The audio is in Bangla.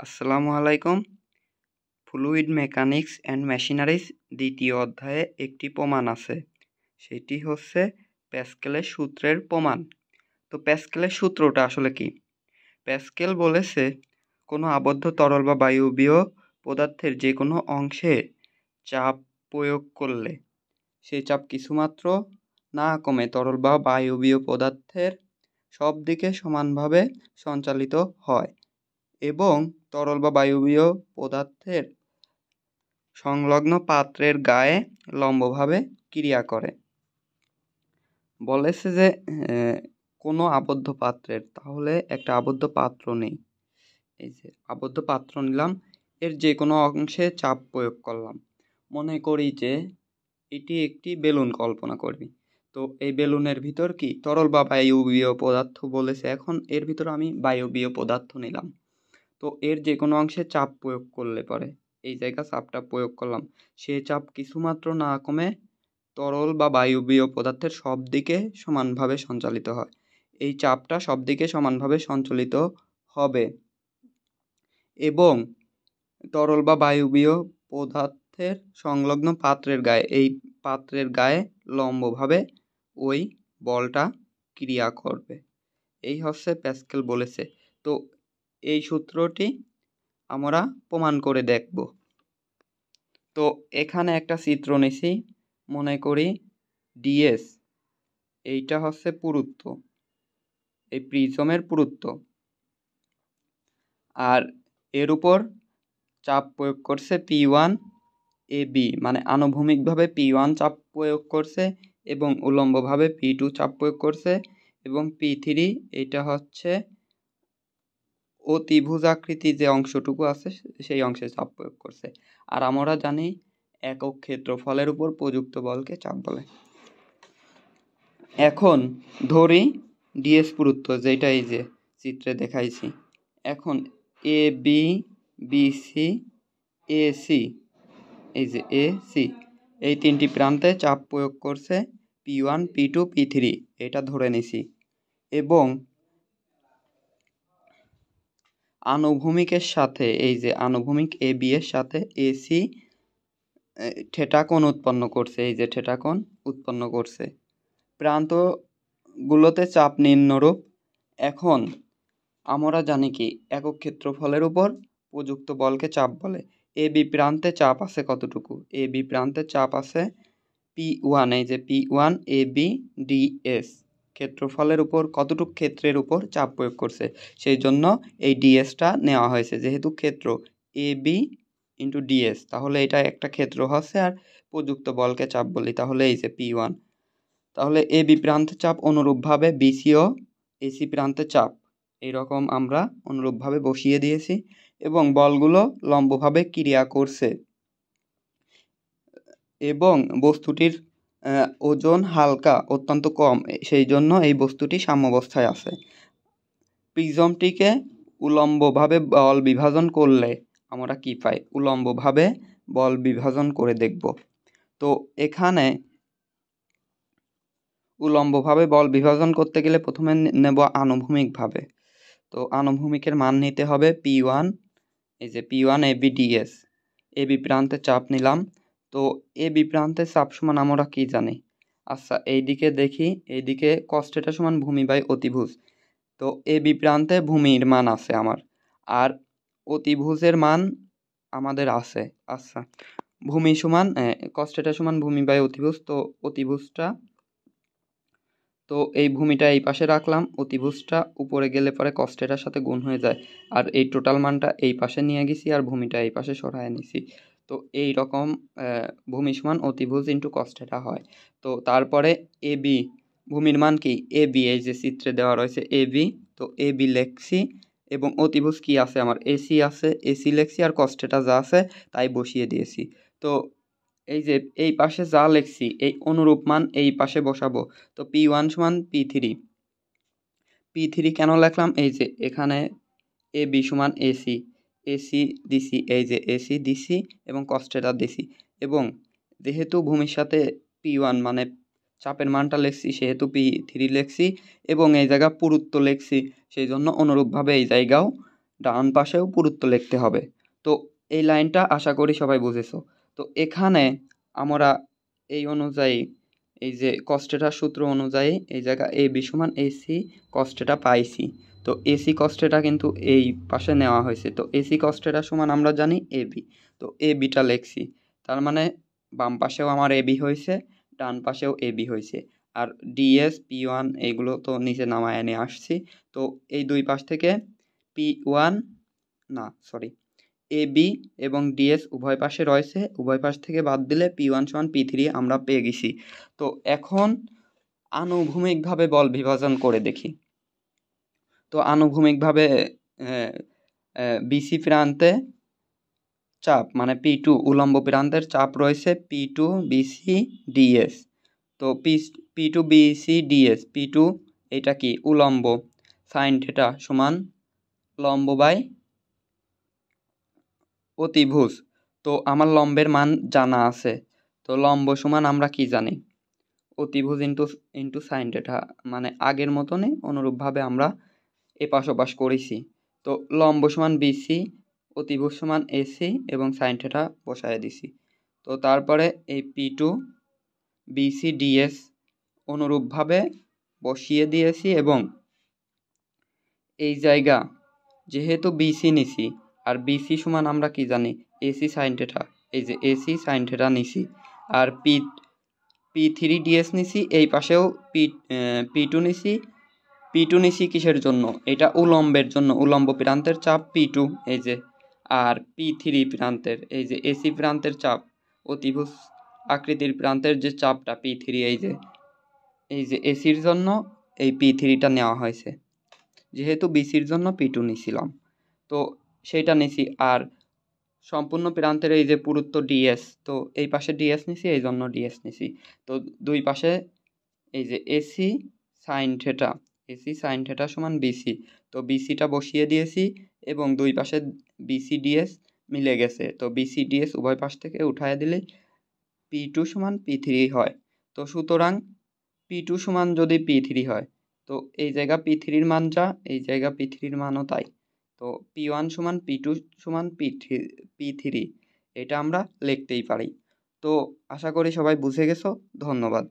আসসালামু আলাইকুম। ফ্লুইড মেকানিক্স অ্যান্ড মেশিনারিজ দ্বিতীয় অধ্যায়ে একটি প্রমাণ আছে, সেটি হচ্ছে প্যাসকেলের সূত্রের প্রমাণ। তো প্যাসকেলের সূত্রটা আসলে কি? প্যাসকেল বলেছে কোনো আবদ্ধ তরল বা বায়বীয় পদার্থের যে কোনো অংশে চাপ প্রয়োগ করলে সেই চাপ কিছুমাত্র না কমে তরল বা বায়বীয় পদার্থের সব দিকে সমানভাবে সঞ্চালিত হয় এবং তরল বা বায়বীয় পদার্থের সংলগ্ন পাত্রের গায়ে লম্বভাবে ক্রিয়া করে। বলেছে যে কোনো আবদ্ধ পাত্রের, তাহলে একটা আবদ্ধ পাত্র নেই, এই যে আবদ্ধ পাত্র নিলাম, এর যে কোনো অংশে চাপ প্রয়োগ করলাম। মনে করি যে এটি একটি বেলুন কল্পনা করবি। তো এই বেলুনের ভিতর কি তরল বা বায়বীয় পদার্থ বলেছে, এখন এর ভিতর আমি বায়বীয় পদার্থ নিলাম। তো এর যে কোনো অংশে চাপ প্রয়োগ করলে পরে এই জায়গা চাপটা প্রয়োগ করলাম, সে চাপ কিছুমাত্র না কমে তরল বা বায়বীয় পদার্থের সব দিকে সমানভাবে সঞ্চালিত হয়। এই চাপটা সব দিকে সমানভাবে সঞ্চালিত হবে এবং তরল বা বায়বীয় পদার্থের সংলগ্ন পাত্রের গায়ে, এই পাত্রের গায়ে লম্বভাবে ওই বলটা ক্রিয়া করবে। এই হচ্ছে প্যাসকেল বলেছে। তো এই সূত্রটি আমরা প্রমাণ করে দেখব। তো এখানে একটা চিত্র নিছি, মনে করি ডিএস, এইটা হচ্ছে পুরুত্ব, এই প্রিজমের পুরুত্ব, আর এর উপর চাপ প্রয়োগ করছে P1 AB, মানে আনুভূমিকভাবে P1 চাপ প্রয়োগ করছে এবং উলম্বভাবে P2 চাপ প্রয়োগ করছে এবং P3 এটা হচ্ছে অতিভুজাকৃতি যে অংশটুকু আছে সেই অংশে চাপ প্রয়োগ করছে। আর আমরা জানি একক ক্ষেত্রফলের উপর প্রযুক্ত বলকে চাপ বলে। এখন ধরি ডিএস পুরুত্ব, যেটা এই যে চিত্রে দেখাইছি। এখন A B B C A C, এই যে এ সি, এই তিনটি প্রান্তে চাপ প্রয়োগ করছে P1 P2 P3, এটা ধরে নিছি। এবং আনুভূমিকের সাথে, এই যে আনুভূমিক এ বি এর সাথে এসি থিটা কোণ উৎপন্ন করছে, এই যে থিটা কোণ উৎপন্ন করছে। প্রান্তগুলোতে চাপ নিম্নরূপ। এখন আমরা জানি কি একক ক্ষেত্রফলের উপর প্রযুক্ত বলকে চাপ বলে। এ বি প্রান্তে চাপ আছে কতটুকু? এ বি প্রান্তে চাপ আছে P1, এই যে P1 এ বি ডিএস, ক্ষেত্রফলের উপর কতটুকু ক্ষেত্রের উপর চাপ প্রয়োগ করছে, সেই জন্য এই ডিএসটা নেওয়া হয়েছে। যেহেতু ক্ষেত্র এ বি ইন্টু ডিএস, তাহলে এটা একটা ক্ষেত্র হচ্ছে, আর প্রযুক্ত বলকে চাপ বলি, তাহলে এই যে P1। তাহলে এ বি প্রান্তে চাপ অনুরূপভাবে বিসি ও এসি প্রান্তে চাপ এইরকম আমরা অনুরূপভাবে বসিয়ে দিয়েছি এবং বলগুলো লম্বভাবে ক্রিয়া করছে এবং বস্তুটির ওজন হালকা, অত্যন্ত কম, সেই জন্য এই বস্তুটি সাম্যাবস্থায় আছে। প্রিজমটিকে উলম্বভাবে বল বিভাজন করলে আমরা কি পাই? উলম্বভাবে বল বিভাজন করে দেখব। তো এখানে উলম্বভাবে বল বিভাজন করতে গেলে প্রথমে নেব আনুভূমিকভাবে। তো আনুভূমিকের মান নিতে হবে P1, এই যে P1 এবি ডিএস, এবি প্রান্তে চাপ নিলাম। তো এবি প্রান্তে চাপ সমান আমরা কি জানি? আচ্ছা, এইদিকে দেখি, এইদিকে cos θ সমান ভূমি বাই অতিভুজ। তো এবি প্রান্তে ভূমির মান আছে আমার, আর অতিভুজের মান আমাদের আছে। আচ্ছা, ভূমি সমান cos θ সমান ভূমি বাই অতিভুজ। তো অতিভুজটা, তো এই ভূমিটা এই পাশে রাখলাম, অতিভুজটা উপরে গেলে পরে cos θ সাথে গুণ হয়ে যায়, আর এই টোটাল মানটা এই পাশে নিয়ে গেছি আর ভূমিটা এই পাশে সরায় নিছি। তো এই রকম ভূমি সমান অতিভুজ ইন্টু cos θ হয়। তো তারপরে এ বি, ভূমির মান কি? এ বি, এই যে চিত্রে দেওয়া রয়েছে এ বি, তো এ বি লেখছি এবং অতিভুজ কি আছে আমার? এসি আছে, এসি লেখছি, আর cos θ যা আছে তাই বসিয়ে দিয়েছি। তো এই যে এই পাশে যা লিখছি এই অনুরূপ মান এই পাশে বসাবো। তো P1 সমান P3, P3 কেন লিখলাম? এই যে এখানে এ বি সমান এসি, এসি দিছি, এই যে এসি দিছি এবং cos θ দিছি, এবং যেহেতু ভূমির সাথে P1 মানে চাপের মানটা লিখছি সেহেতু P3 লিখছি এবং এই জায়গা পুরুত্ব লিখছি, সেই জন্য অনুরূপভাবে এই জায়গাও ডান পাশেও পুরুত্ব লিখতে হবে। তো এই লাইনটা আশা করি সবাই বুঝেছো। তো এখানে আমরা এই অনুযায়ী এই যে কস্টেটার সূত্র অনুযায়ী এই জায়গা এ বি সমান এসি কস্টেটা পাইছি। তো এসি কস্টেটা কিন্তু এই পাশে নেওয়া হয়েছে। তো এসি কস্টেটা সমান আমরা জানি এ বি। তো এ বিটা লিখছি, তার মানে বাম পাশেও আমার এ বি হয়েছে, ডান পাশেও এ বি হয়েছে। আর ডিএস P1 এইগুলো তো নিচে নামায় এনে আসছি। তো এই দুই পাশ থেকে P1 না সরি এ বি এবং ডিএস উভয় পাশে রয়েছে, উভয় পাশ থেকে বাদ দিলে P1 সমান P3 আমরা পেয়ে গেছি। তো এখন আনুভূমিকভাবে বল বিভাজন করে দেখি। তো আনুভূমিকভাবে বিসি প্রান্তে চাপ মানে P2 উলম্ব প্রান্তের চাপ রয়েছে P2 BC DS। তো P2 BC DS P2 এটা কি উলম্ব, সাইন থিটা সমান লম্ব বাই অতিভুজ। তো আমার লম্বের মান জানা আছে। তো লম্ব সমান আমরা কি জানি, অতিভুজ ইন্টু সাইন থিটা, মানে আগের মতনই অনুরূপভাবে আমরা এপাশ ওপাশ করেছি। তো লম্ব সমান বিসি, অতিভুজ সমান এসি এবং সাইন থিটা বসায় দিছি। তো তারপরে এই P2 BC DS অনুরূপভাবে বসিয়ে দিয়েছি এবং এই জায়গা যেহেতু বিসি নিছি আর বিসি সমান আমরা কি জানি এসি সাইন থিটা, এই যে এসি সাইন থিটা নিছি। আর P3 DS নিছি, এই পাশেও P2 নিছি। P2 নিছি কিসের জন্য, এটা উলম্বের জন্য, উলম্ব প্রান্তের চাপ P2 এই যে। আর P3 প্রান্তের এই যে এসি প্রান্তের চাপ, অতিভুজ আকৃতির প্রান্তের যে চাপটা P3 এই যে এসির জন্য এই P3টা নেওয়া হয়েছে, যেহেতু বিসির জন্য P2 নিছিলাম তো সেইটা নিছি। আর সম্পূর্ণ প্রান্তের এই যে পুরুত্ব ডিএস, তো এই পাশে ডিএস নিছি, এই জন্য ডিএস নিছি। তো দুই পাশে এই যে এসি সাইন থিটা সমান বিসি। তো বিসিটা বসিয়ে দিয়েছি এবং দুই পাশে বিসি ডিএস মিলে গেছে। তো বিসি ডিএস উভয় পাশ থেকে উঠায় দিলে P2 সমান P3 হয়। তো সুতরাং P2 সমান যদি P3 হয়, তো এই জায়গা P3-র মান যা, এই জায়গা P3-র মানও তাই। তো P1 সমান P2 সমান P3 এটা আমরা লিখতেই পারি। তো আশা করি সবাই বুঝে গেছো। ধন্যবাদ।